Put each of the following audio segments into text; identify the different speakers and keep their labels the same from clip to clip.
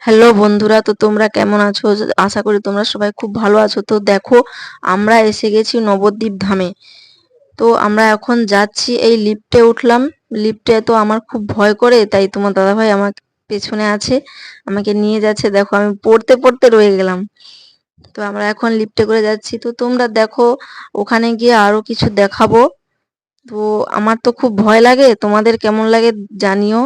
Speaker 1: Hello বন্ধুরা, তো তোমরা কেমন আছো? আশা করি তোমরা সবাই খুব ভালো আছো। তো দেখো, আমরা এসে গেছি নবদ্বীপ ধামে। তো আমরা এখন যাচ্ছি, এই লিফটে উঠলাম। লিফটে তো আমার খুব ভয় করে, তাই তোমার দাদাভাই আমার পেছনে আছে, আমাকে নিয়ে যাচ্ছে। দেখো, আমি পড়তে পড়তে রয়ে গেলাম। তো আমরা এখন লিফটে করে যাচ্ছি। তো তোমরা দেখো, ওখানে গিয়ে আরো কিছু দেখাবো। তো আমার তো খুব ভয় লাগে, তোমাদের কেমন লাগে জানিও।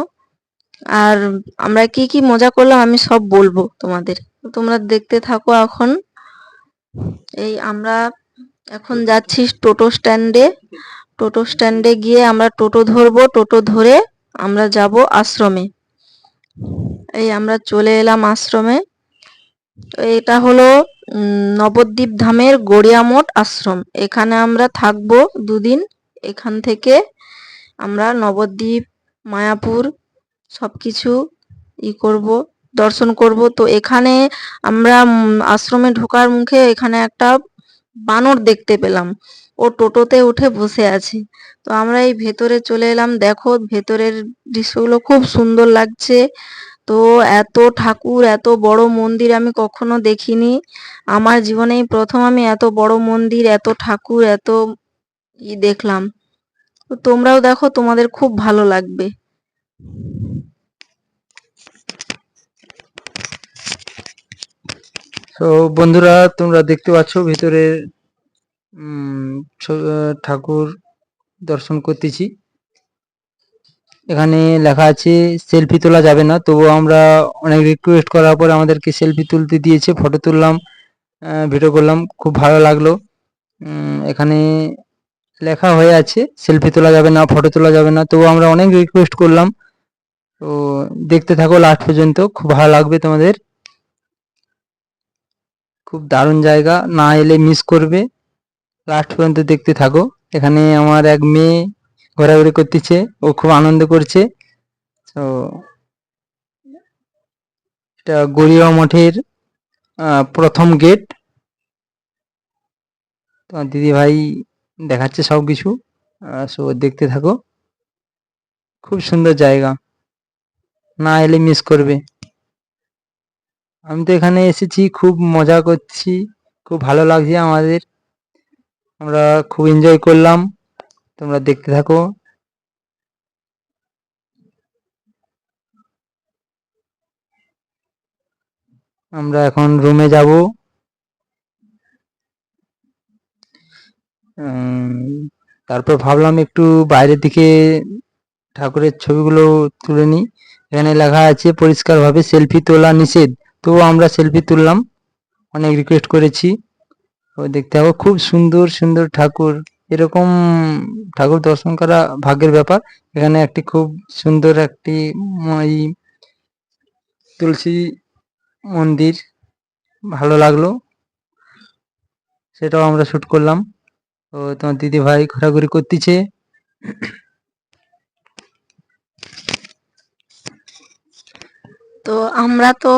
Speaker 1: আর আমরা কি কি মজা করলাম আমি সব বলবো তোমাদের। তো তোমরা দেখতে থাকো এখন। এই আমরা এখন যাচ্ছি টোটো স্ট্যান্ডে। টোটো স্ট্যান্ডে গিয়ে আমরা টোটো ধরবো, টোটো ধরে আমরা যাব আশ্রমে। এই আমরা চলে এলাম আশ্রমে। তো এটা হলো নবদ্বীপ ধামের গড়িয়ামঠ আশ্রম। এখানে আমরা থাকবো দুদিন। এখান থেকে আমরা নবদ্বীপ, মায়াপুর সবকিছু করব, দর্শন করব। তো এখানে আমরা আশ্রমে ঢোকার মুখে এখানে একটা বানর দেখতে পেলাম। ও টোটোতে উঠে বসে আছে। তো আমরা এই ভেতরে চলে এলাম। দেখো, ভেতরের দৃশ্যগুলো খুব সুন্দর লাগছে। তো এত ঠাকুর, এত বড় মন্দির আমি কখনো দেখিনি। আমার জীবনেই প্রথম আমি এত বড় মন্দির, এত ঠাকুর, এত দেখলাম। তো তোমরাও দেখো, তোমাদের খুব ভালো লাগবে।
Speaker 2: তো বন্ধুরা, তোমরা দেখতে পাচ্ছ ভিতরে ঠাকুর দর্শন করতেছি। এখানে লেখা আছে সেলফি তোলা যাবে না, তবুও আমরা অনেক রিকোয়েস্ট করার পর আমাদেরকে সেলফি তুলতে দিয়েছে। ফটো তুললাম, ভিডিও করলাম, খুব ভালো লাগলো। এখানে লেখা হয়ে আছে সেলফি তোলা যাবে না, ফটো তোলা যাবে না, তবু আমরা অনেক রিকোয়েস্ট করলাম। তো দেখতে থাকো লাস্ট পর্যন্ত, খুব ভালো লাগবে তোমাদের। খুব দারুণ জায়গা, না এলে মিস করবে। লাস্ট পর্যন্ত দেখতে থাকো। এখানে আমার এক মেয়ে ঘোরাঘুরি করতেছে, ও খুব আনন্দ করছে। তো এটা গড়িয়া মঠের প্রথম গেট। তোমার দিদি ভাই দেখাচ্ছে সব কিছু, সো দেখতে থাকো। খুব সুন্দর জায়গা, না এলে মিস করবে। আমি তো এখানে এসেছি, খুব মজা করছি, খুব ভালো লাগছে আমাদের। আমরা খুব এনজয় করলাম, তোমরা দেখতে থাকো। আমরা এখন রুমে যাব। তারপর ভাবলাম একটু বাইরের দিকে ঠাকুরের ছবিগুলো তুলে নিই। এখানে লেখা আছে পরিষ্কারভাবে সেলফি তোলা নিষেধ, তো আমরা সেলফি তুললাম, অনেক রিকোয়েস্ট করেছি। তো দেখতে হবে, খুব সুন্দর সুন্দর ঠাকুর। এরকম ঠাকুর দর্শন করা ভাগ্যের ব্যাপার। এখানে একটি খুব সুন্দর একটি এই তুলসী মন্দির, ভালো লাগলো, সেটাও আমরা শুট করলাম। তো তোমার দিদি ভাই ঘোরাঘুরি করতেছে।
Speaker 1: তো আমরা তো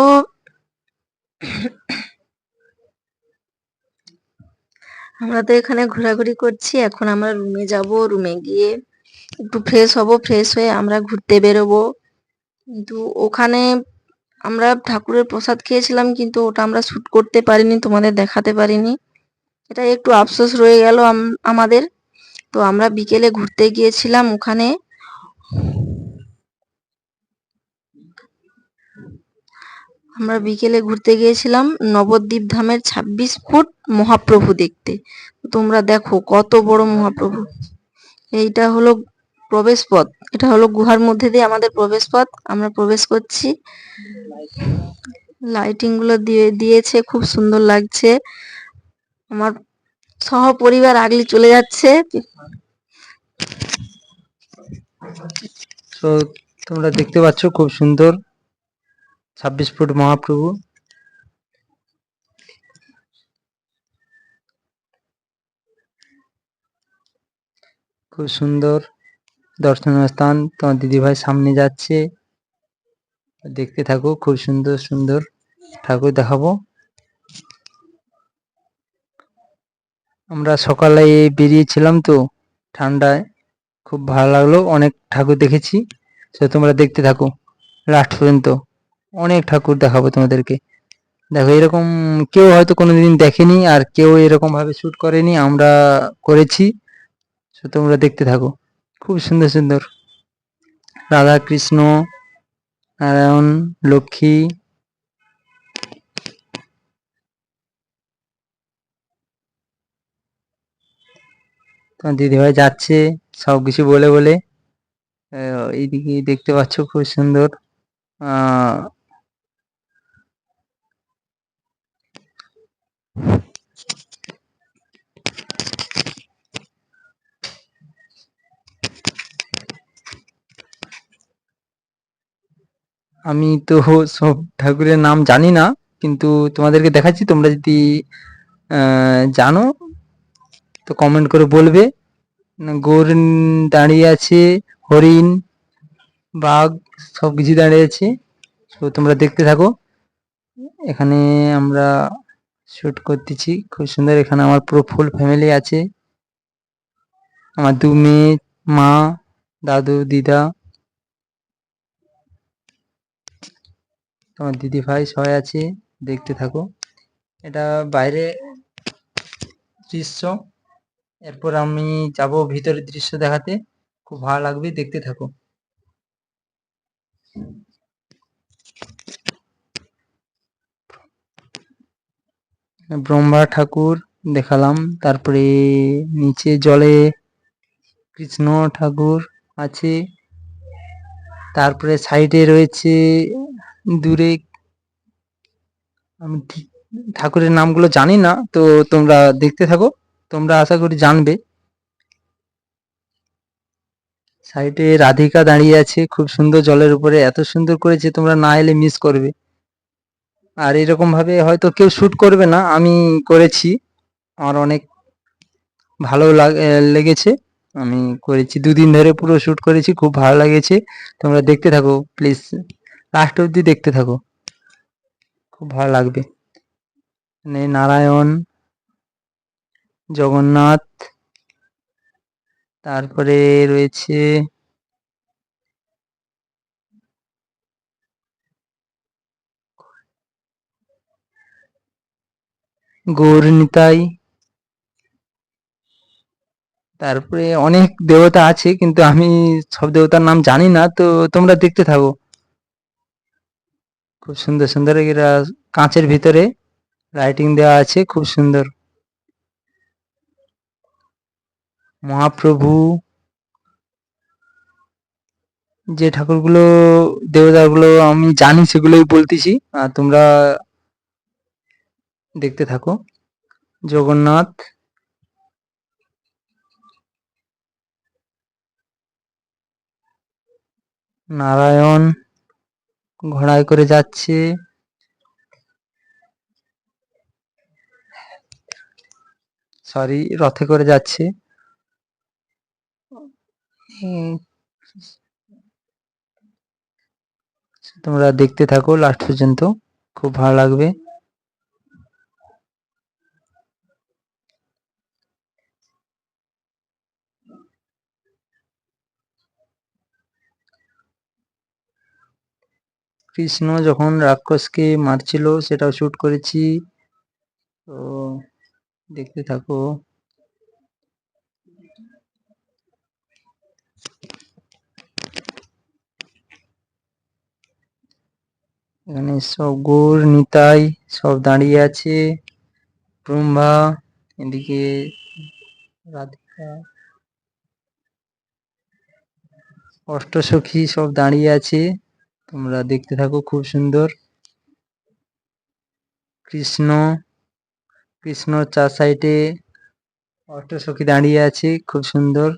Speaker 1: এখানে ঘোরাঘুরি করছি। এখন আমরা রুমে যাব। রুমে গিয়ে একটু ফ্রেশ হব। ফ্রেশ হয়ে আমরা ঘুরতে বেরোবো। কিন্তু ওখানে আমরা ঠাকুরের প্রসাদ খেয়েছিলাম, কিন্তু ওটা আমরা শুট করতে পারিনি, তোমাদের দেখাতে পারিনি। এটা একটু আফসোস রয়ে গেল আমাদের। তো আমরা বিকেলে ঘুরতে গিয়েছিলাম ওখানে। আমরা বিকেলে ঘুরতে গিয়েছিলাম নবদ্বীপ ধামের ২৬ ফুট মহাপ্রভু দেখতে। তোমরা দেখো কত বড় মহাপ্রভু। এইটা হলো প্রবেশ পথ। এটা হলো গুহার মধ্যে দিয়ে আমাদের প্রবেশ পথ। আমরা প্রবেশ করছি। লাইটিং গুলো দিয়েছে, খুব সুন্দর লাগছে। আমার সহপরিবার আগলি চলে যাচ্ছে।
Speaker 2: তো তোমরা দেখতে পাচ্ছ খুব সুন্দর ২৬ ফুট মহাপ্রভু। খুব সুন্দর দর্শনীয় স্থান। তোমার দিদিভাই সামনে যাচ্ছে, দেখতে থাকো। খুব সুন্দর সুন্দর ঠাকুর দেখাবো। আমরা সকালে বেরিয়েছিলাম, তো ঠান্ডায় খুব ভালো লাগলো, অনেক ঠাকুর দেখেছি। তো তোমরা দেখতে থাকো লাস্ট পর্যন্ত। অনেক ঠাকুর দেখাবো তোমাদেরকে। দেখো এরকম কেউ হয়তো কোনোদিন দেখেনি, আর কেউ এরকম ভাবে শুট করেনি, আমরা করেছি। তো তোমরা দেখতে থাকো। খুব সুন্দর সুন্দর রাধা কৃষ্ণ, নারায়ণ, লক্ষ্মী। তোমার দিদিভাই যাচ্ছে সবকিছু বলে বলে। এইদিকে দেখতে পাচ্ছ খুব সুন্দর। আহ আমি তো সব ঠাকুরের নাম জানি না, কিন্তু তোমাদেরকে দেখাচ্ছি, তোমরা যদি জানো তো কমেন্ট করে বলবে। গরু দাঁড়িয়ে আছে, হরিণ, বাঘ, সবকিছু দাঁড়িয়ে আছে। তো তোমরা দেখতে থাকো। এখানে আমরা শুট করতেছি খুব সুন্দর। এখানে আমার পুরো ফুল ফ্যামিলি আছে, আমার 2 মেয়ে, মা, দাদু, দিদা, তোমার দিদি ভাই সবাই আছে। দেখতে থাকো। এটা বাইরে দৃশ্য। এরপর আমি যাব ভিতরের দৃশ্য দেখাতে। খুব ভালো লাগবে, দেখতে থাকো। ব্রহ্মা ঠাকুর দেখালাম, তারপরে নিচে জলে কৃষ্ণ ঠাকুর আছে, তারপরে সাইডে রয়েছে দূরে, আমি ঠিক ঠাকুরের নামগুলো জানি না, তো তোমরা দেখতে থাকো, তোমরা আশা করি জানবে। সাইডে রাধিকা দাঁড়িয়ে আছে খুব সুন্দর জলের উপরে, এত সুন্দর করেছে তোমরা না এলে মিস করবে। আর এরকম ভাবে হয়তো কেউ শুট করবে না, আমি করেছি, আমার অনেক ভালো লেগেছে। আমি করেছি 2 দিন ধরে পুরো শুট করেছি, খুব ভালো লেগেছে। তোমরা দেখতে থাকো প্লিজ, লাস্ট অবধি দেখতে থাকো, খুব ভালো লাগবে। নারায়ণ, জগন্নাথ, তারপরে রয়েছে গৌর নিতাই, তারপরে অনেক দেবতা আছে, কিন্তু আমি সব দেবতার নাম জানি না, তো তোমরা দেখতে থাকো। খুব সুন্দর সুন্দর এরা কাঁচের ভিতরে লাইটিং দেওয়া আছে, খুব সুন্দর। মহাপ্রভু, যে ঠাকুরগুলো দেবতাগুলো আমি জানি সেগুলোই বলতেছি, আর তোমরা দেখতে থাকো। জগন্নাথ, নারায়ণ ঘোড়ায় করে যাচ্ছে, সরি রথে করে যাচ্ছে। উম, তোমরা দেখতে থাকো লাস্ট পর্যন্ত, খুব ভালো লাগবে। কৃষ্ণ যখন রাক্ষসকে মারছিল সেটাও শুট করেছি, তো দেখতে থাকো। এখানে সব গৌর নিতাই সব দাঁড়িয়ে আছে, ব্রহ্মা, এদিকে রাধিকা, অষ্টসখী সব দাঁড়িয়ে আছে, তোমরা দেখতে থাকো, খুব সুন্দর। কৃষ্ণ, কৃষ্ণ 4 সাইডে অষ্টসখী দাঁড়িয়ে আছে, খুব সুন্দর।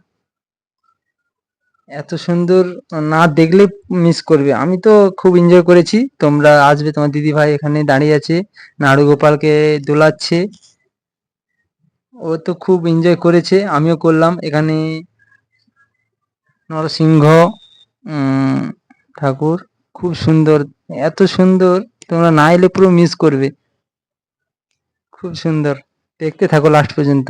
Speaker 2: এত সুন্দর না দেখলে মিস করবে। আমি তো খুব এনজয় করেছি, তোমরা আসবে। তোমার দিদি ভাই এখানে দাঁড়িয়ে আছে, নাড়ু গোপালকে দোলাচ্ছে, ও তো খুব এনজয় করেছে, আমিও করলাম। এখানে নরসিংহ ঠাকুর, খুব সুন্দর, এত সুন্দর, তোমরা না এলে পুরো মিস করবে, খুব সুন্দর। দেখতে থাকো লাস্ট পর্যন্ত।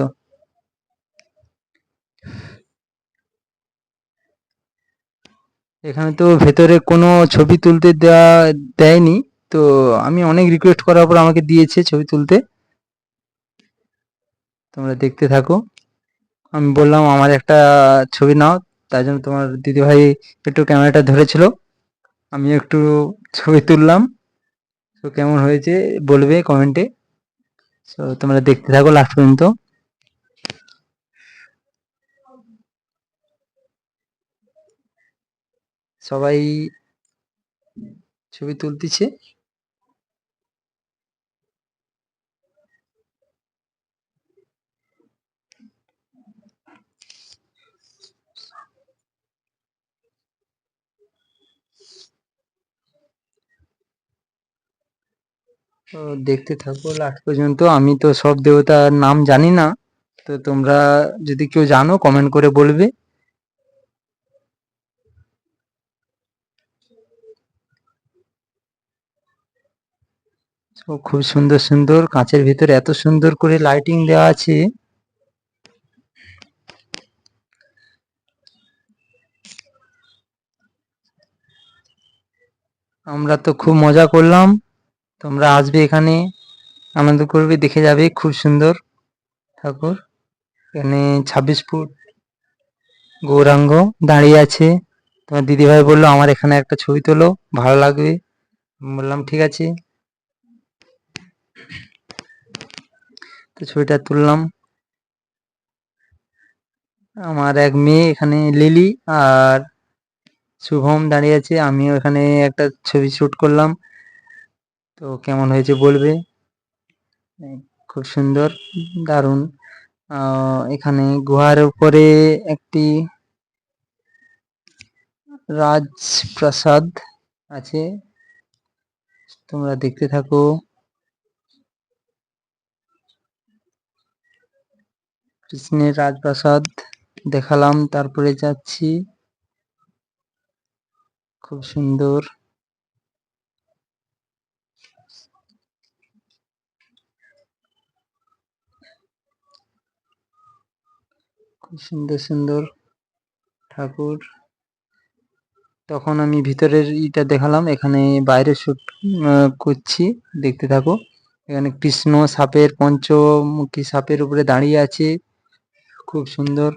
Speaker 2: এখানে তো ভেতরে কোনো ছবি তুলতে দেয়নি। তো আমি অনেক রিকোয়েস্ট করার পর আমাকে দিয়েছে ছবি তুলতে। তোমরা দেখতে থাকো। আমি বললাম আমার একটা ছবি নাও, তাই জন্য তোমার দিদিভাই একটু ক্যামেরাটা ধরেছিল, আমি একটু ছবি তুললাম। তো কেমন হয়েছে বলবে কমেন্টে। তো তোমরা দেখতে থাকো লাস্ট পর্যন্ত। সবাই ছবি তুলতেছে। তো দেখতে থাকো লাস্ট পর্যন্ত। আমি তো সব দেবতার নাম জানি না, তো তোমরা যদি কেউ জানো কমেন্ট করে বলবে। তো খুব সুন্দর সুন্দর কাঁচের ভিতরে এত সুন্দর করে লাইটিং দেওয়া আছে। আমরা তো খুব মজা করলাম। তোমরা আসবে এখানে, আনন্দ করবে, দেখে যাবে। খুব সুন্দর ঠাকুর। এখানে 26 ফুট গৌরাঙ্গ দাঁড়িয়ে আছে। তোমার দিদিভাই বললো আমার এখানে একটা ছবি তোলো, ভালো লাগবে। আমি বললাম ঠিক আছে। তো ছবিটা তুললাম। আমার এক মেয়ে এখানে লিলি আর শুভম দাঁড়িয়ে আছে, আমিও এখানে একটা ছবি শুট করলাম। তো কেমন হয়েছে বলবে। খুব সুন্দর, দারুণ। এখানে গুহার উপরে একটি রাজপ্রাসাদ আছে, তোমরা দেখতে থাকো। কৃষ্ণের রাজপ্রাসাদ দেখালাম, তারপরে যাচ্ছি। খুব সুন্দর। খুব সুন্দর সুন্দর ঠাকুর। তখন আমি ভিতরের ইটা দেখালাম, এখানে বাইরে শুট করছি, দেখতে থাকো। এখানে কৃষ্ণ সাপের পঞ্চমুখী সাপের উপরে দাঁড়িয়ে আছে। খুব সুন্দর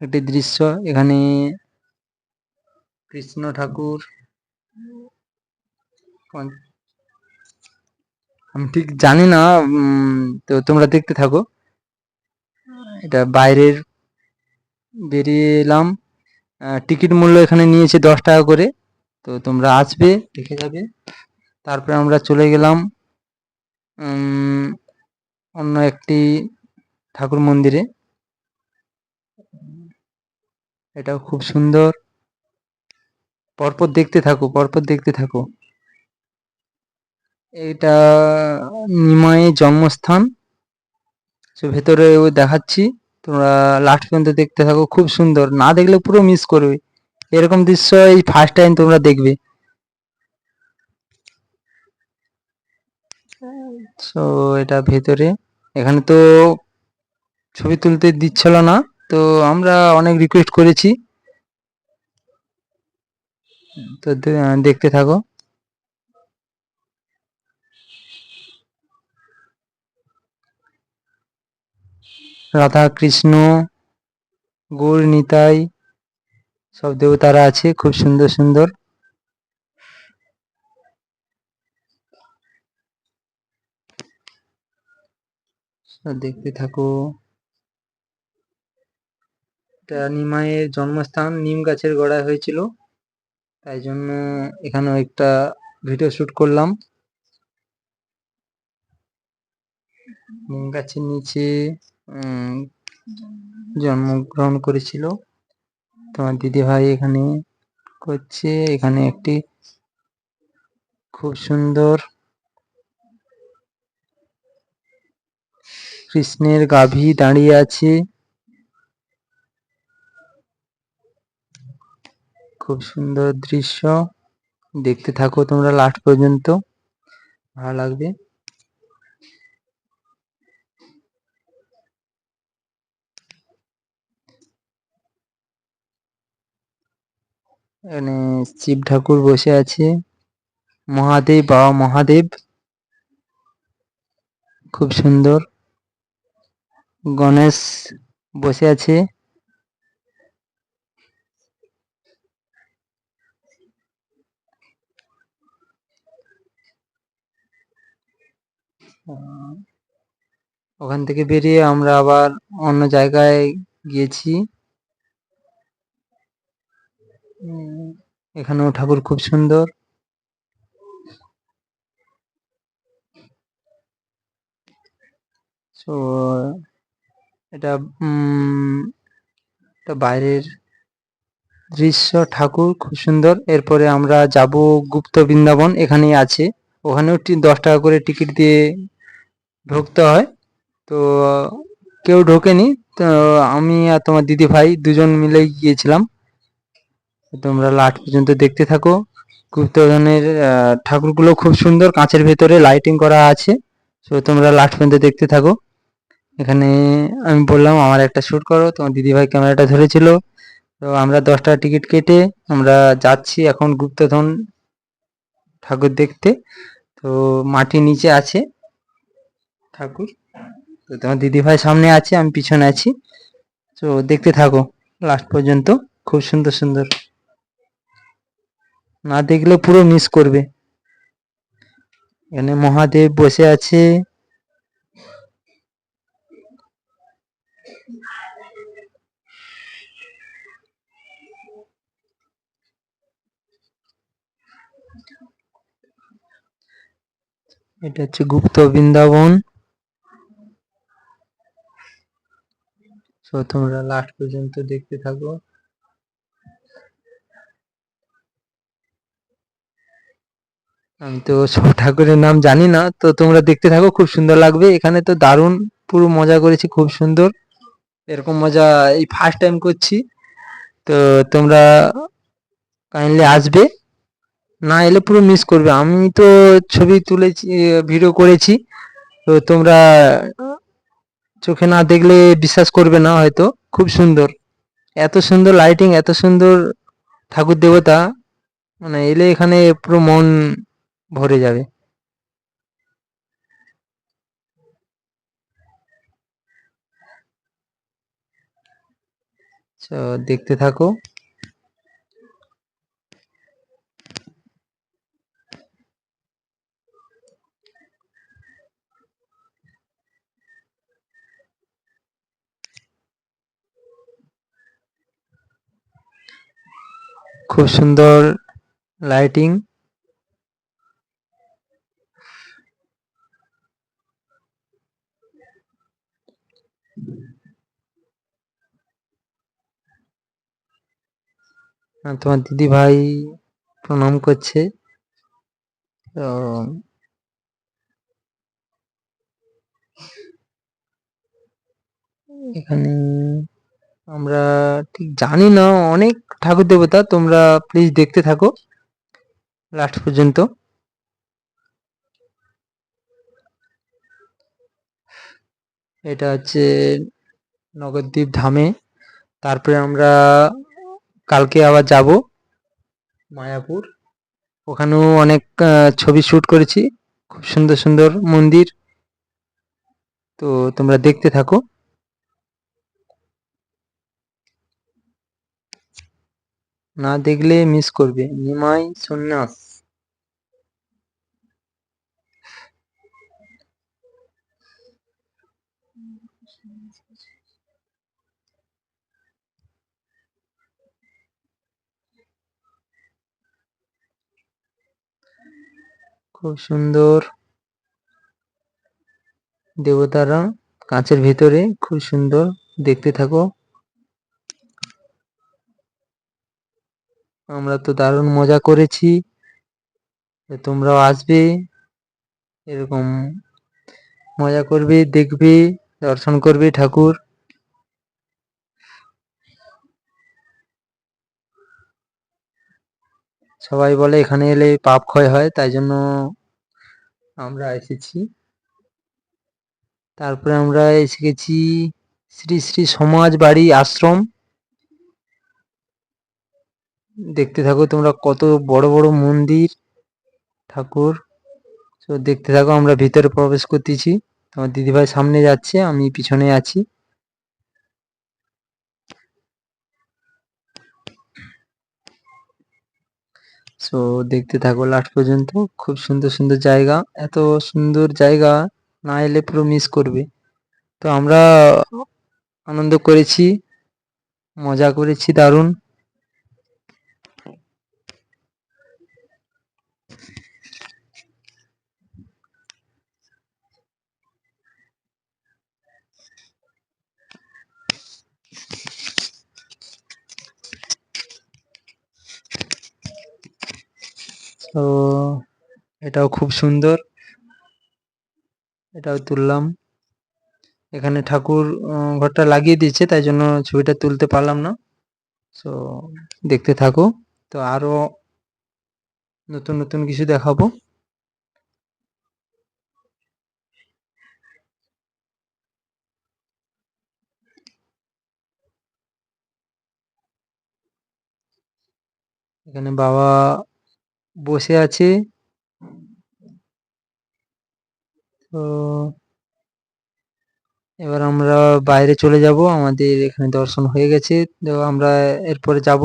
Speaker 2: একটি দৃশ্য। এখানে কৃষ্ণ ঠাকুর, আমি ঠিক জানি না। তো তোমরা দেখতে থাকো। এটা বাইরের বেরিয়ে এলাম। টিকিট মূল্য এখানে নিয়েছে 10 টাকা করে। তো তোমরা আসবে, দেখে যাবে। তারপরে আমরা চলে গেলাম অন্য একটি ঠাকুর মন্দিরে। এটাও খুব সুন্দর। পরপর দেখতে থাকো, পরপর দেখতে থাকো। এটা নিমাইয়ের জন্মস্থান। তো ভেতরে ওই দেখাচ্ছি, তোমরা লাস্ট পর্যন্ত দেখতে থাকো। খুব সুন্দর, না দেখলে পুরো মিস করবে। এরকম দৃশ্য এই ফার্স্ট টাইম তোমরা দেখবে। তো এটা ভেতরে, এখানে তো ছবি তুলতে দিচ্ছিল না, তো আমরা অনেক রিকোয়েস্ট করেছি। তো দেখতে থাকো। রাধা কৃষ্ণ, গৌর নিতাই, সব দেবতারা আছে, খুব সুন্দর সুন্দর। দেখতে থাকো। এটা নিমাইয়ের জন্মস্থান, নিম গাছের গোড়ায় হয়েছিল, তাই জন্য এখানেও একটা ভিডিও শুট করলাম। নিম গাছের নিচে উম, জন্মগ্রহণ করেছিল। তোমার দিদি ভাই এখানে করছে। এখানে একটি খুব সুন্দর কৃষ্ণের গাভী দাঁড়িয়ে আছে। খুব সুন্দর দৃশ্য, দেখতে থাকো তোমরা লাস্ট পর্যন্ত, ভালো লাগবে। এখানে শিব ঠাকুর বসে আছে, মহাদেব, বাবা মহাদেব খুব সুন্দর, গণেশ বসে আছে, ওখান থেকে বেরিয়ে আমরা আবার অন্য জায়গায় গিয়েছি। এখানেও ঠাকুর খুব সুন্দর। তো এটা এটা বাইরের দৃশ্য, ঠাকুর খুব সুন্দর। এরপরে আমরা যাব গুপ্ত বৃন্দাবন, এখানেই আছে, ওখানেও 10 টাকা করে টিকিট দিয়ে ঢুকতে হয়। তো কেউ ঢোকেনি, তো আমি আর তোমার দিদি ভাই দুজন মিলে গিয়েছিলাম। তোমরা লাস্ট পর্যন্ত দেখতে থাকো। গুপ্তধনের ঠাকুরগুলো খুব সুন্দর, কাঁচের ভেতরে লাইটিং করা আছে। তো তোমরা লাস্ট পর্যন্ত দেখতে থাকো। এখানে আমি বললাম আমার একটা শ্যুট করো, তোমার দিদিভাই ক্যামেরাটা ধরেছিল। তো আমরা 10 টাকা টিকিট কেটে আমরা যাচ্ছি এখন গুপ্তধন ঠাকুর দেখতে। তো মাটির নিচে আছে ঠাকুর। তো তোমার দিদিভাই সামনে আছে, আমি পিছনে আছি। তো দেখতে থাকো লাস্ট পর্যন্ত, খুব সুন্দর সুন্দর, না দেখলে পুরো মিস করবে। এখানে মহাদেব বসে আছে, এটা হচ্ছে গুপ্ত বৃন্দাবন। তো তোমরা লাস্ট পর্যন্ত দেখতে থাকো। আমি তো সব ঠাকুরের নাম জানি না, তো তোমরা দেখতে থাকো, খুব সুন্দর লাগবে। এখানে তো দারুণ পুরো মজা করেছি, খুব সুন্দর। এরকম মজা এই ফার্স্ট টাইম করছি। তো তোমরা কাইন্ডলি আসবে, না এলে পুরো মিস করবে। আমি তো ছবি তুলেছি, ভিডিও করেছি, তো তোমরা চোখে না দেখলে বিশ্বাস করবে না হয়তো। খুব সুন্দর, এত সুন্দর লাইটিং, এত সুন্দর ঠাকুর দেবতা, মানে এলে এখানে পুরো মন ভরে যাবে। তো দেখতে থাকো। খুব সুন্দর লাইটিং। তোমার দিদি ভাই প্রণাম করছে। তো এখানে আমরা ঠিক জানি না, অনেক ঠাকুর দেবতা, তোমরা প্লিজ দেখতে থাকো লাস্ট পর্যন্ত। এটা হচ্ছে নগরদ্বীপ ধামে। তারপরে আমরা কালকে আবার যাব মায়াপুর, ওখানেও অনেক ছবি শুট করেছি, খুব সুন্দর সুন্দর মন্দির। তো তোমরা দেখতে থাকো, না দেখলে মিস করবে। নিমাই সন্ন্যাস, খুব সুন্দর দেবতারা কাঁচের ভেতরে, খুব সুন্দর, দেখতে থাকো। আমরা তো দারুণ মজা করেছি, তো তোমরাও আসবে, এরকম মজা করবে, দেখবে, দর্শন করবে ঠাকুর। সবাই বলে এখানে এলে পাপ ক্ষয় হয়, তাই জন্য আমরা এসেছি। তারপরে আমরা এসে গেছি শ্রী শ্রী সমাজ বাড়ি আশ্রম। দেখতে থাকো তোমরা কত বড় বড় মন্দির ঠাকুর। তো দেখতে থাকো, আমরা ভিতরে প্রবেশ করতেছি। তোমার দিদিভাই সামনে যাচ্ছে, আমি পিছনে আছি। সো দেখতে থাকো লাস্ট পর্যন্ত। খুব সুন্দর সুন্দর জায়গা, এত সুন্দর জায়গা না এলে পুরো মিস করবে। তো আমরা আনন্দ করেছি, মজা করেছি দারুণ। তো এটাও খুব সুন্দর, এটাও তুললাম। এখানে ঠাকুর ঘরটা লাগিয়ে দিয়েছে, তাই জন্য ছবিটা তুলতে পারলাম না। সো দেখতে থাকো, তো আরো নতুন নতুন কিছু দেখাবো। এখানে বাবা বসে আছে। তো এবার আমরা বাইরে চলে যাব, আমাদের এখানে দর্শন হয়ে গেছে। তো আমরা এরপরে যাব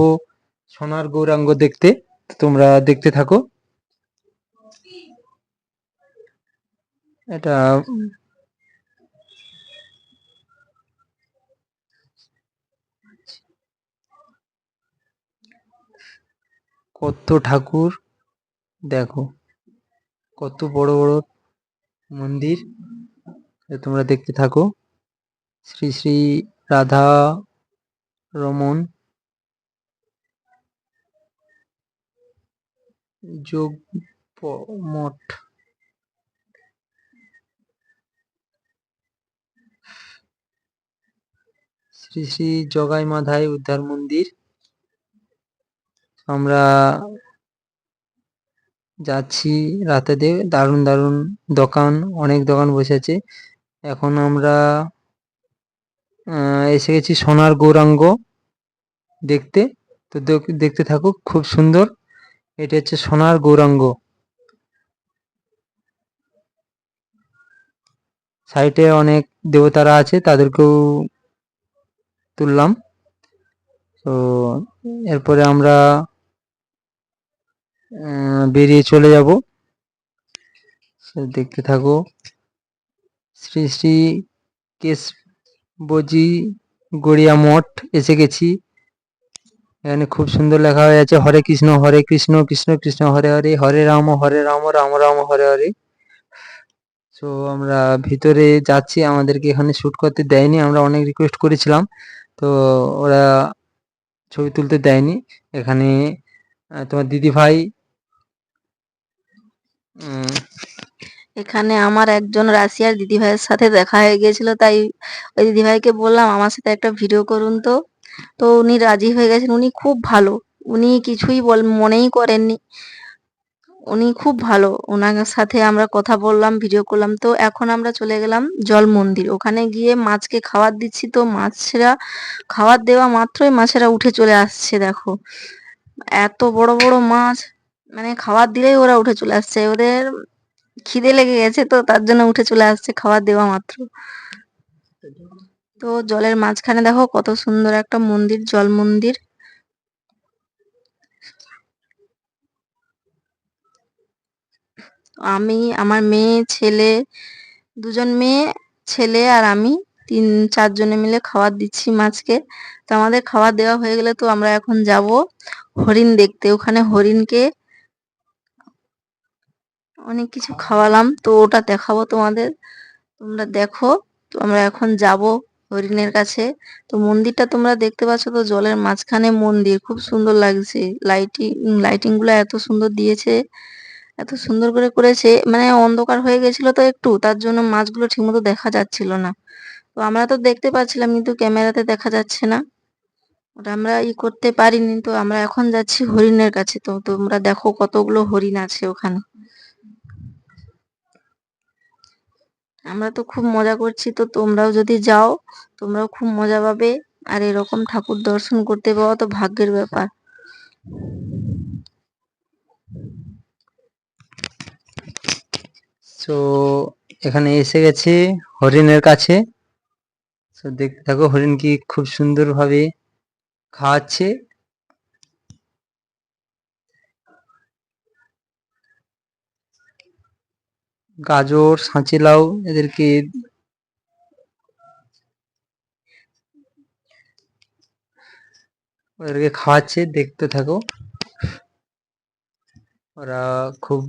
Speaker 2: সোনার গৌরাঙ্গ দেখতে। তো তোমরা দেখতে থাকো। এটা কত ঠাকুর, দেখো কত বড় বড় মন্দির। তো তোমরা দেখতে থাকো। শ্রী শ্রী রাধা রমন যোগ মঠ। শ্রী শ্রী জগাই মাধাই উদ্ধার মন্দির। আমরা যাচ্ছি রাতে দিয়ে, দারুণ দারুণ দোকান, অনেক দোকান বসেছে। এখন আমরা এসে গেছি সোনার গৌরাঙ্গ দেখতে। তো দেখতে থাকুক, খুব সুন্দর। এটা হচ্ছে সোনার গৌরাঙ্গ। সাইডে অনেক দেবতারা আছে, তাদেরকেও তুললাম। তো এরপরে আমরা বেরিয়ে চলে যাব। দেখতে থাকো। শ্রী শ্রী কেশবজি গড়িয়া মঠ এসে গেছি। এখানে খুব সুন্দর লেখা হয়ে আছে হরে কৃষ্ণ কৃষ্ণ কৃষ্ণ হরে হরে, হরে রাম রাম রাম হরে হরে। তো আমরা ভিতরে যাচ্ছি, আমাদেরকে এখানে শুট করতে দেয়নি, আমরা অনেক রিকোয়েস্ট করেছিলাম, তো ওরা ছবি তুলতে দেয়নি। এখানে তোমার দিদি ভাই
Speaker 1: এখানে আমার একজন রাশিয়ার দিদিভাইয়ের সাথে দেখা হয়ে গিয়েছিল, তাই ওই দিদিভাইকে বললাম আমার সাথে একটা ভিডিও করুন। তো তো উনি রাজি হয়ে গেছেন। উনি খুব ভালো, উনি কিছুই মনেই করেননি। উনি খুব ভালো, ওনার সাথে আমরা কথা বললাম, ভিডিও করলাম। তো এখন আমরা চলে গেলাম জল মন্দির, ওখানে গিয়ে মাছকে খাবার দিচ্ছি। তো মাছেরা খাবার দেওয়া মাত্রই মাছেরা উঠে চলে আসছে, দেখো এত বড় বড় মাছ, মানে খাবার দিলেই ওরা উঠে চলে আসছে। ওদের খিদে লেগে গেছে, তো তার জন্য উঠে চলে আসছে খাবার দেওয়া মাত্র। তো জলের মাঝখানে দেখো কত সুন্দর একটা মন্দির, জল মন্দির। আমি, আমার মেয়ে, ছেলে, দুজন মেয়ে, ছেলে আর আমি, 3-4 জনে মিলে খাবার দিচ্ছি মাছকে। তো আমাদের খাবার দেওয়া হয়ে গেলে তো আমরা এখন যাব হরিণ দেখতে। ওখানে হরিণকে অনেক কিছু খাওয়ালাম, তো ওটা দেখাবো তোমাদের, তোমরা দেখো। তো আমরা এখন যাব হরিণের কাছে। তো মন্দিরটা তোমরা দেখতে পাচ্ছ, তো জলের মাঝখানে মন্দির, খুব সুন্দর লাগছে। লাইটিং গুলো এত সুন্দর দিয়েছে, এত সুন্দর করে করেছে। মানে অন্ধকার হয়ে গেছিল তো একটু, তার জন্য মাছগুলো ঠিকমতো দেখা যাচ্ছিল না। তো আমরা তো দেখতে পাচ্ছিলাম, কিন্তু ক্যামেরাতে দেখা যাচ্ছে না, ওটা আমরা করতে পারিনি। তো আমরা এখন যাচ্ছি হরিণের কাছে। তো তোমরা দেখো কতগুলো হরিণ আছে ওখানে। আমরা তো খুব মজা করছি, তো তোমরাও যদি যাও তোমরাও খুব মজা পাবে। আর এরকম ঠাকুর দর্শন করতে পাওয়া তো ভাগ্যের ব্যাপার।
Speaker 2: তো এখানে এসে গেছে হরিণের কাছে। তো দেখতে থাকো হরিণ কি খুব সুন্দরভাবে খাওয়াচ্ছে। গাজর, সাঁচি লাউ ওদেরকে খাওয়াচ্ছে, দেখতে থাকো। ওরা খুব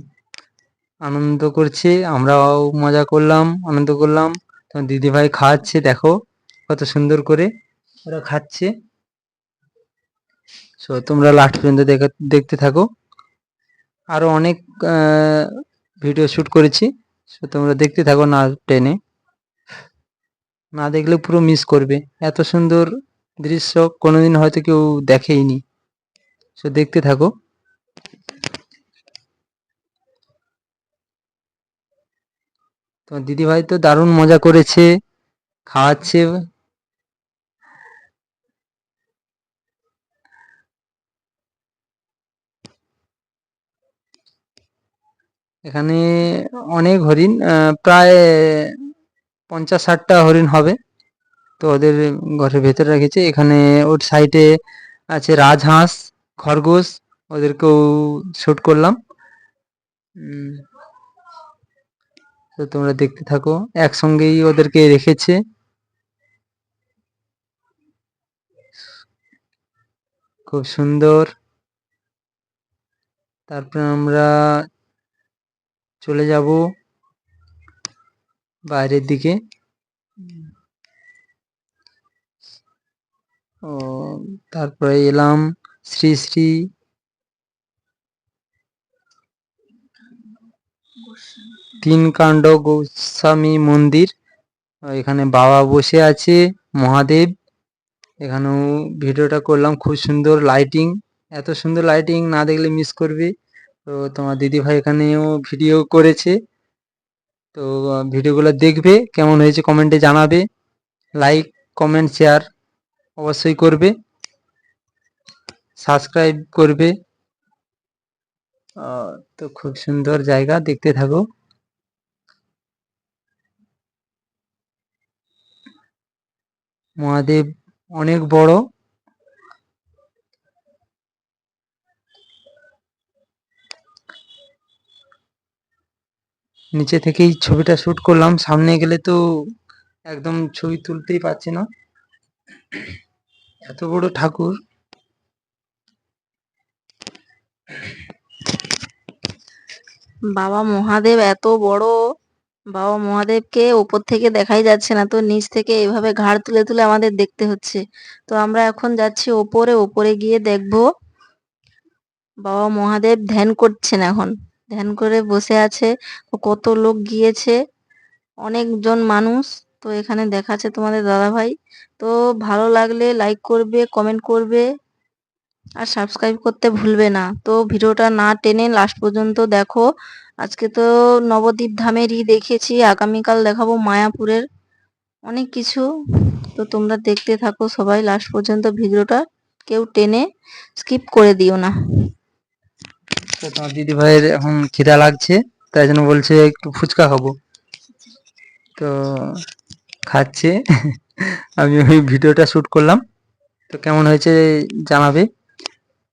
Speaker 2: আনন্দ করছে, আমরাও মজা করলাম, আনন্দ করলাম। তোমার দিদিভাই খাওয়াচ্ছে, দেখো কত সুন্দর করে ওরা খাচ্ছে। সো তোমরা লাস্ট পর্যন্ত দেখতে থাকো। আরো অনেক ভিডিও শুট করেছি, সো তোমরা দেখতে থাকো না টেনে। না দেখলে পুরো মিস করবে, এত সুন্দর দৃশ্য কোনোদিন হয়তো কেউ দেখেইনি। সো দেখতে থাকো। তোমার দিদিভাই তো দারুণ মজা করেছে, খাওয়াচ্ছে। এখানে অনেক হরিণ, প্রায় 50-60টা হরিণ হবে। তো ওদের ঘরের ভেতরে রেখেছে। এখানে ওর সাইডে আছে রাজহাঁস, খরগোশ, ওদেরকেও শুট করলাম। তো তোমরা দেখতে থাকো, একসঙ্গেই ওদেরকে রেখেছে। খুব সুন্দর। তারপরে আমরা চলে যাব বাইরের দিকে। ও তারপরে এলাম শ্রী শ্রী তিনকাণ্ড গোস্বামী মন্দির। এখানে বাবা বসে আছে, মহাদেব। এখানেও ভিডিওটা করলাম, খুব সুন্দর লাইটিং, এত সুন্দর লাইটিং না দেখলে মিস করবে। তো তোমার দিদিভাই এখানেও ভিডিও করেছে। তো ভিডিওগুলো দেখবে, কেমন হয়েছে কমেন্টে জানাবে। লাইক, কমেন্ট, শেয়ার অবশ্যই করবে, সাবস্ক্রাইব করবে। তো খুব সুন্দর জায়গা, দেখতে থাকো। মহাদেব অনেক বড়। নিচে থেকেই ছবিটা শুট করলাম, সামনে গেলে তো একদম ছবি তুলতেই পারছি না, এত বড় ঠাকুর।
Speaker 1: বাবা মহাদেব এত বড়, বাবা মহাদেবকে উপর থেকে দেখাই যাচ্ছে না, তো নিচ থেকে এইভাবে ঘাড় তুলে তুলে আমাদের দেখতে হচ্ছে। তো আমরা এখন যাচ্ছি ওপরে, ওপরে গিয়ে দেখবো। বাবা মহাদেব ধ্যান করছেন এখন, ধ্যান করে বসে আছে। তো কত লোক গিয়েছে, অনেকজন মানুষ। তো এখানে দেখাচ্ছে তোমাদের দাদাভাই। তো ভালো লাগলে লাইক করবে, কমেন্ট করবে, আর সাবস্ক্রাইব করতে ভুলবে না। তো ভিডিওটা না টেনে লাস্ট পর্যন্ত দেখো। আজকে তো নবদ্বীপ ধামেরই দেখেছি, আগামীকাল দেখাবো মায়াপুরের অনেক কিছু। তো তোমরা দেখতে থাকো সবাই লাস্ট পর্যন্ত ভিডিওটা, কেউ টেনে স্কিপ করে দিও না।
Speaker 2: তো তোমার দিদি ভাইয়ের এখন খিদা লাগছে, তাই জন্য বলছে একটু ফুচকা খাবো। তো খাচ্ছে। আমি ওই ভিডিওটা শুট করলাম, তো কেমন হয়েছে জানাবে।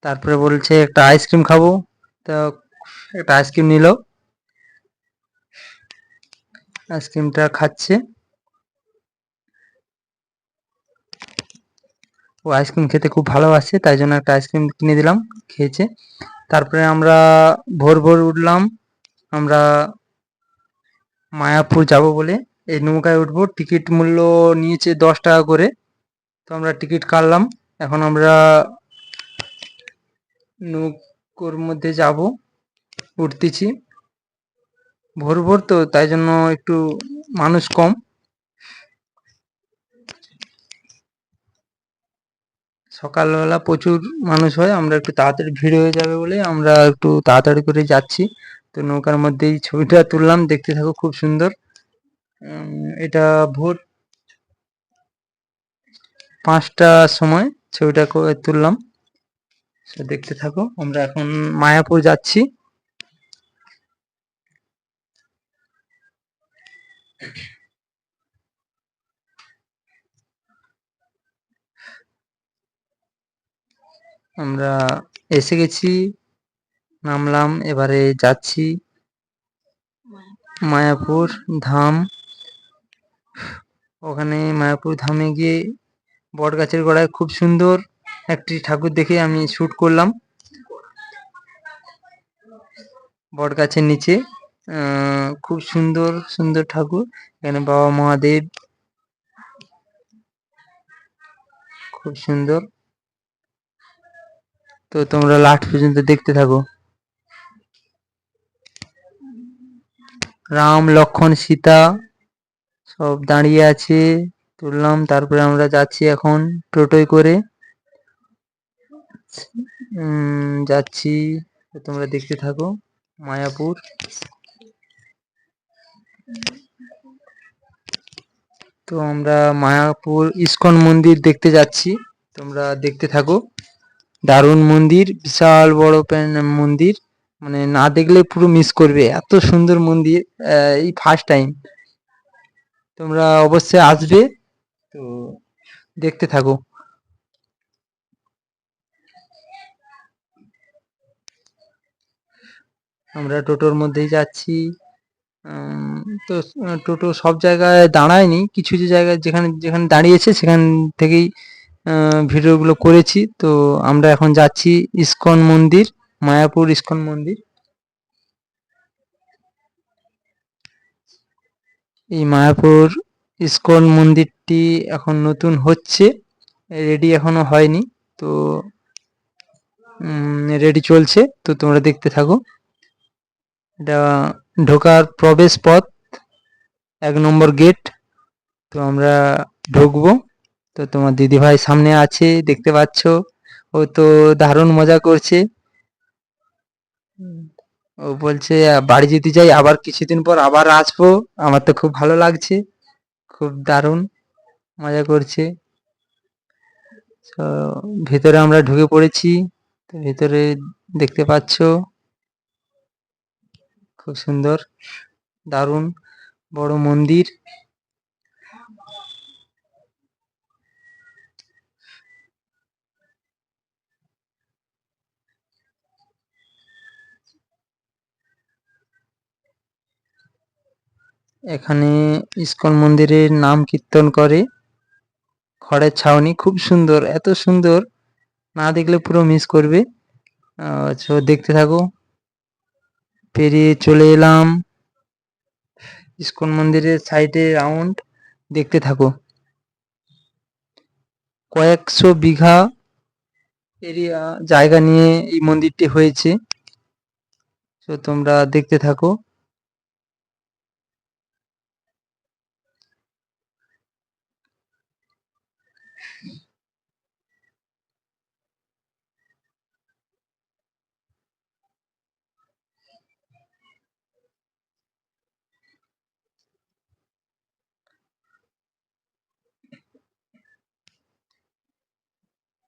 Speaker 2: তারপরে বলছে একটা আইসক্রিম খাবো, তো একটা আইসক্রিম নিল, আইসক্রিমটা খাচ্ছে। ও আইসক্রিম খেতে খুব ভালোবাসে, তাই জন্য একটা আইসক্রিম কিনে দিলাম, খেয়েছে। তারপরে আমরা ভোর ভোর উঠলাম, আমরা মায়াপুর যাব বলে এই নৌকায় উঠবো। টিকিট মূল্য নিয়েছে 10 টাকা করে। তো আমরা টিকিট কাটলাম, এখন আমরা নৌকোর মধ্যে যাব, উঠতেছি। ভোর ভোর তো, তাই জন্য একটু মানুষ কম। সকালবেলা প্রচুর মানুষ হয়, আমরা একটু তাড়াতাড়ি ভিড় হয়ে যাবে বলে আমরা একটু তাড়াতাড়ি করে যাচ্ছি। তো নৌকার মধ্যেই ছবিটা তুললাম, দেখতে থাকো, খুব সুন্দর। এটা ভোর 5টার সময় ছবিটা তুললাম। দেখতে থাকো। আমরা এখন মায়াপুর যাচ্ছি। আমরা এসে গেছি, নামলাম, এবারে যাচ্ছি মায়াপুর ধাম। ওখানে মায়াপুর ধামে গিয়ে বট গাছের গোড়ায় খুব সুন্দর একটি ঠাকুর দেখে আমি শুট করলাম। বট গাছের নিচে খুব সুন্দর সুন্দর ঠাকুর। এখানে বাবা মহাদেব, খুব সুন্দর। তো তোমরা লাস্ট পর্যন্ত দেখতে থাকো। রাম লক্ষ্মণ সীতা সব দাঁড়িয়ে আছে, তুললাম। তারপরে আমরা যাচ্ছি এখন টোটোয় করে যাচ্ছি। তো তোমরা দেখতে থাকো মায়াপুর। তো আমরা মায়াপুর ইস্কন মন্দির দেখতে যাচ্ছি, তোমরা দেখতে থাকো। দারুণ মন্দির, বিশাল বড় মন্দির, মানে না দেখলে পুরো মিস করবে, এত সুন্দর মন্দির। এই ফার্স্ট টাইম তোমরা অবশ্যই আসবে, তো দেখতে থাকো। আমরা টোটোর মধ্যেই যাচ্ছি। তো টোটো সব জায়গায় দাঁড়ায়নি, কিছু কিছু জায়গায় যেখানে যেখানে দাঁড়িয়েছে সেখান থেকেই ভিডিওগুলো করেছি। তো আমরা এখন যাচ্ছি ইস্কন মন্দির, মায়াপুর ইস্কন মন্দির। এই মায়াপুর ইস্কন মন্দিরটি এখন নতুন হচ্ছে, রেডি এখনো হয়নি। তো রেডি চলছে, তো তোমরা দেখতে থাকো। এটা ঢোকার প্রবেশ পথ, 1 নম্বর গেট। তো আমরা ঢুকবো। তো তোমার দিদিভাই সামনে আছে, দেখতে পাচ্ছ। ও তো দারুণ মজা করছে। ও বলছে বাড়ি যেতে চাই, আবার কিছুদিন পর আবার আসবো। আমার তো খুব ভালো লাগছে, খুব দারুণ মজা করছে। তো ভেতরে আমরা ঢুকে পড়েছি। তো ভেতরে দেখতে পাচ্ছ খুব সুন্দর, দারুণ বড় মন্দির। এখানে ইস্কন মন্দিরের নাম কীর্তন করে, খড়ের ছাউনি, খুব সুন্দর, এত সুন্দর, না দেখলে পুরো মিস করবে। তো দেখতে থাকো। পেরিয়ে চলে এলাম ইস্কন মন্দিরের সাইডে রাউন্ড, দেখতে থাকো। কয়েকশো বিঘা এরিয়া জায়গা নিয়ে এই মন্দিরটি হয়েছে, তো তোমরা দেখতে থাকো।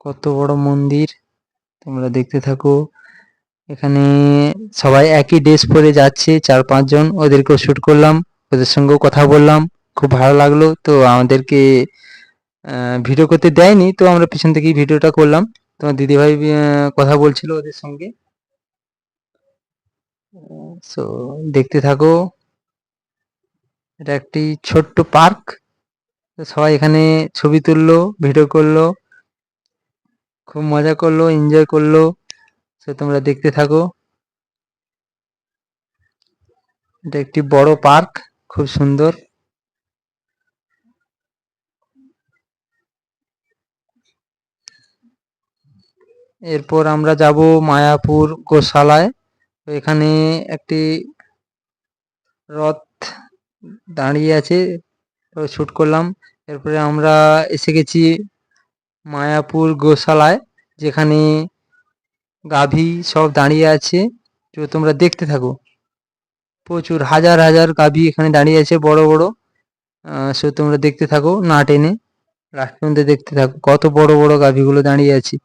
Speaker 2: কত বড় মন্দির, তোমরা দেখতে থাকো। এখানে সবাই একই ড্রেস পরে যাচ্ছে, 4-5 জন, ওদেরকেও শুট করলাম, ওদের সঙ্গেও কথা বললাম, খুব ভালো লাগলো। তো আমাদেরকে ভিডিও করতে দেয়নি, তো আমরা পিছন থেকেই ভিডিওটা করলাম। তোমার দিদিভাই কথা বলছিল ওদের সঙ্গে। সো দেখতে থাকো। এটা একটি ছোট্ট পার্ক, তো সবাই এখানে ছবি তুললো, ভিডিও করলো, খুব মজা করলো, এনজয় করলো। তো তোমরা দেখতে থাকো। এটা একটি বড় পার্ক, খুব সুন্দর। এরপর আমরা যাব মায়াপুর গোশালায়। তো এখানে একটি রথ দাঁড়িয়ে আছে, তো শুট করলাম। এরপরে আমরা এসে গেছি মায়াপুর গোশালায়, যেখানে গাভী সব দাঁড়িয়ে আছে। তো তোমরা দেখতে থাকো। প্রচুর হাজার হাজার গাভী এখানে দাঁড়িয়ে আছে, বড় বড়। সো তোমরা দেখতে থাকো, না টেনে লাস্ট পর্যন্ত দেখতে থাকো, কত বড় বড় গাভীগুলো দাঁড়িয়ে আছে।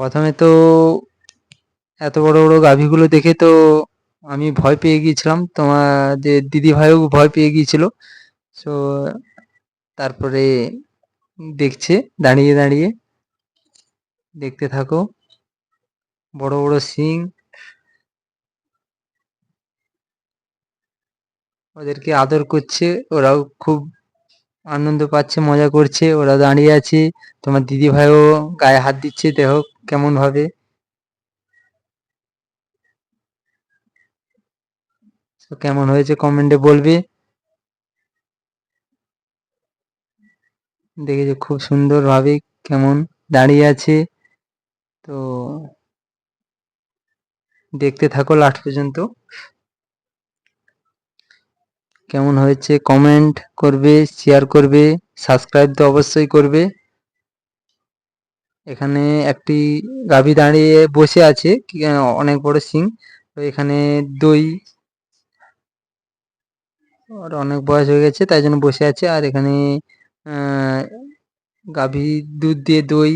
Speaker 2: প্রথমে তো এত বড় বড় গাভীগুলো দেখে তো আমি ভয় পেয়ে গিয়েছিলাম, তোমাদের দিদি ভাইও ভয় পেয়ে গিয়েছিল। সো তারপরে দেখছে দাঁড়িয়ে দাঁড়িয়ে, দেখতে থাকো। বড় বড় শিং, ওদেরকে আদর করছে, ওরাও খুব আনন্দ পাচ্ছে, মজা করছে। ওরা দাঁড়িয়ে আছে, তোমার দিদি ভাইও গায়ে হাত দিচ্ছে, দেখো কেমন ভাবে। তো কেমন হয়েছে কমেন্টে বলবে। দেখেছো খুব সুন্দর ভাবে কেমন দাঁড়িয়ে আছে। তো দেখতে থাকো লাস্ট পর্যন্ত। কেমন হয়েছে কমেন্ট করবে, শেয়ার করবে, সাবস্ক্রাইব তো অবশ্যই করবে। এখানে একটি গাভী দাঁড়িয়ে বসে আছে, অনেক বড় শিং। তো এখানে দই, ওর অনেক বয়স হয়ে গেছে তাই জন্য বসে আছে। আর এখানে গাভী দুধ দিয়ে দই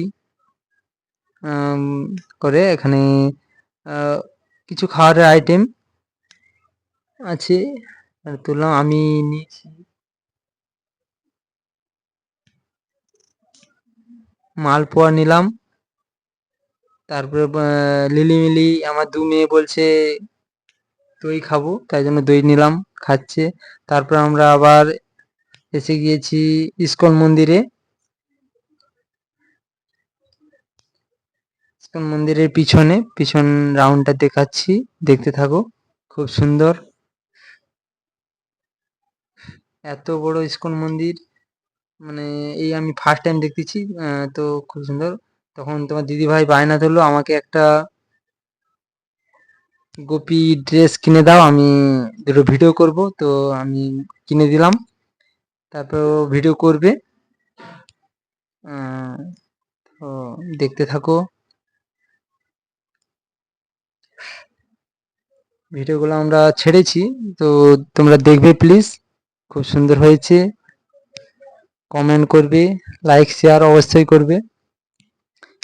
Speaker 2: করে। এখানে কিছু খাবারের আইটেম আছে, তুললাম আমি, নিয়েছি মালপোয়া নিলাম। তারপরে লিলিমিলি আমার দু মেয়ে বলছে দই খাবো, তাই জন্য দই নিলাম, খাচ্ছে। তারপর আমরা আবার এসে গিয়েছি ইস্কন মন্দিরে। ইস্কন মন্দিরের পিছন রাউন্ডটা দেখাচ্ছি, দেখতে থাকো। খুব সুন্দর, এত বড় ইস্কন মন্দির, মানে এই আমি ফার্স্ট টাইম দেখতেছি। তো খুব সুন্দর। তখন তোমার দিদি ভাই বায়না ধরলো আমাকে একটা গোপী ড্রেস কিনে দাও, আমি দুটো ভিডিও করব। তো আমি কিনে দিলাম, তারপর ও ভিডিও করবে। তো দেখতে থাকো, ভিডিওগুলো আমরা ছেড়েছি, তো তোমরা দেখবে প্লিজ। খুব সুন্দর হয়েছে, কমেন্ট করবে, লাইক শেয়ার অবশ্যই করবে।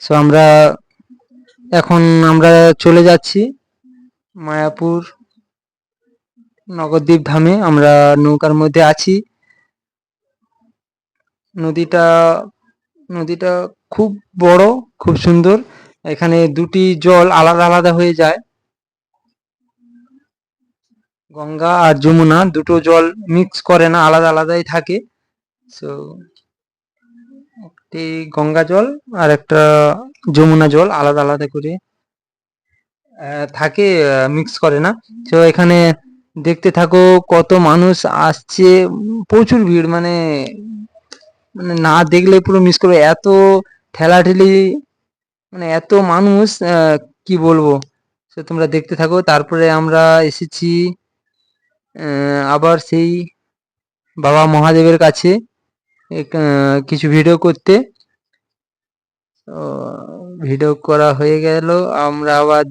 Speaker 2: সো এখন আমরা চলে যাচ্ছি মায়াপুর নগরদ্বীপ ধামে। আমরা নৌকার মধ্যে আছি। নদীটা নদীটা খুব বড়, খুব সুন্দর। এখানে দুটি জল আলাদা আলাদা হয়ে যায়, গঙ্গা আর যমুনা দুটো জল মিক্স করে না, আলাদা আলাদাই থাকে। সো একটি গঙ্গা জল আর একটা যমুনা জল আলাদা আলাদা করে থাকে, মিক্স করে না। তো এখানে দেখতে থাকো কত মানুষ আসছে, প্রচুর ভিড়, মানে মানে না দেখলে পুরো মিস করবে, এত ঠেলাঠেলি, মানে এত মানুষ, কি বলবো। তো তোমরা দেখতে থাকো। তারপরে আমরা এসেছি আবার সেই বাবা মহাদেবের কাছে কিছু ভিডিও করতে। ভিডিও করা হয়ে গেল, আমরা আবার